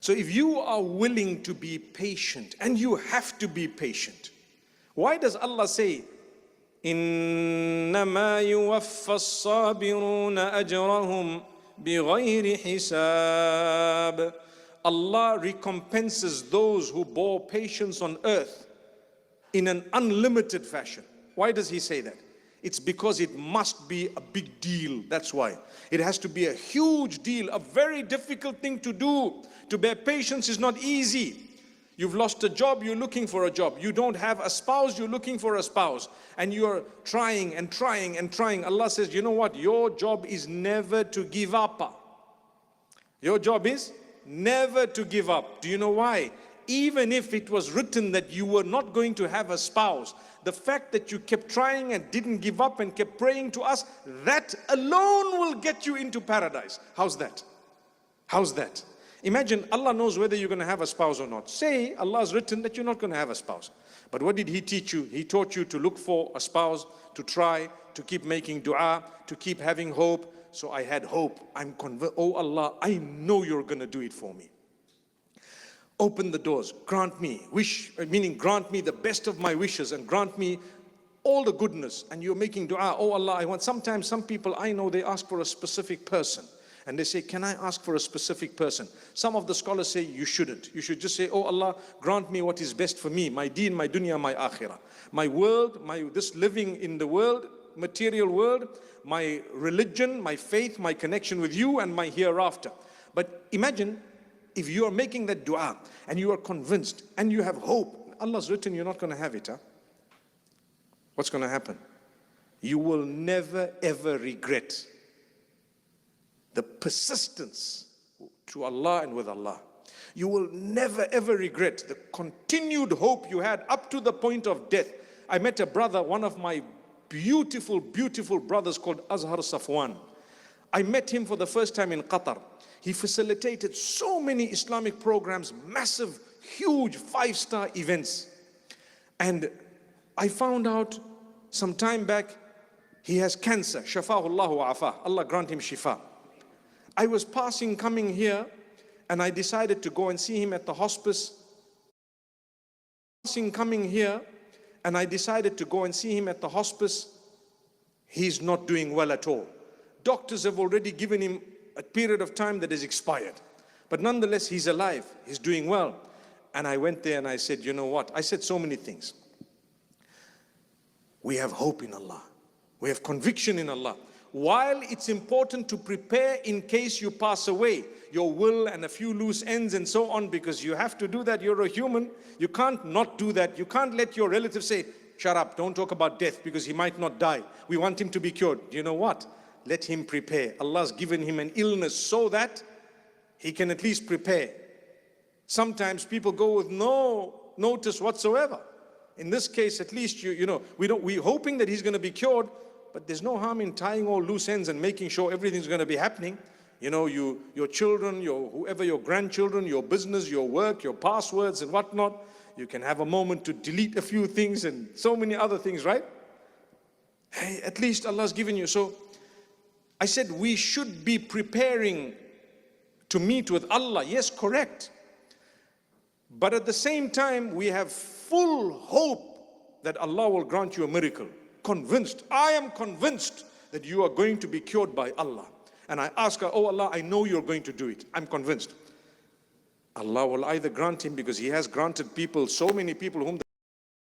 So if you are willing to be patient, and you have to be patient, why does Allah say, إِنَّمَا يُوَفَّى الصَّابِرُونَ أَجْرَهُمْ بِغَيْرِ حِسَابٍ? Allah recompenses those who bore patience on earth in an unlimited fashion. Why does He say that? It's because it must be a big deal. That's why. It has to be a huge deal, a very difficult thing to do. To bear patience is not easy. You've lost a job, you're looking for a job. You don't have a spouse, you're looking for a spouse. And you're trying and trying and trying. Allah says, you know what? Your job is never to give up. Your job is never to give up. Do you know why? Even if it was written that you were not going to have a spouse, the fact that you kept trying and didn't give up and kept praying to us, that alone will get you into paradise. How's that? How's that? Imagine Allah knows whether you're going to have a spouse or not. Say Allah has written that you're not going to have a spouse. But what did He teach you? He taught you to look for a spouse, to try, to keep making dua, to keep having hope. So I had hope. I'm convinced, oh Allah, I know you're going to do it for me. Open the doors, grant me, meaning grant me the best of my wishes and grant me all the goodness. And you're making dua, oh Allah, I want. Sometimes some people I know, they ask for a specific person. And they say, can I ask for a specific person? Some of the scholars say you shouldn't. You should just say, oh Allah, grant me what is best for me, my deen, my dunya, my akhirah. My world, this living in the world, material world, my religion, my faith, my connection with you, and my hereafter. But imagine if you are making that dua and you are convinced and you have hope, Allah's written you're not going to have it. What's going to happen? You will never ever regret the persistence to Allah and with Allah. You will never ever regret the continued hope you had up to the point of death. I met a brother, one of my beautiful, beautiful brothers called Azhar Safwan. I met him for the first time in Qatar. He facilitated so many Islamic programs, massive, huge 5-star events. And I found out some time back, he has cancer. Shafahullahu wa afah. Allah grant him shifa. I was coming here, and I decided to go and see him at the hospice. Coming here, and I decided to go and see him at the hospice. He's not doing well at all. Doctors have already given him a period of time that is expired. But nonetheless, he's alive. He's doing well. And I went there and I said, you know what? I said so many things. We have hope in Allah. We have conviction in Allah. While it's important to prepare in case you pass away, your will and a few loose ends and so on, because you have to do that. You're a human. You can't not do that. You can't let your relatives say, shut up, don't talk about death because he might not die. We want him to be cured. You know what? Let him prepare. Allah's given him an illness so that he can at least prepare. Sometimes people go with no notice whatsoever. In this case, at least we're hoping that he's going to be cured, but there's no harm in tying all loose ends and making sure everything's going to be happening. You know, your children, whoever, your grandchildren, your business, your work, your passwords and whatnot. You can have a moment to delete a few things and so many other things, right? Hey, at least Allah's given you. So I said we should be preparing to meet with Allah. Yes, correct. But at the same time, we have full hope that Allah will grant you a miracle. Convinced, I am convinced that you are going to be cured by Allah. And I ask her, oh Allah, I know you're going to do it. I'm convinced. Allah will either grant him, because He has granted people, so many people whom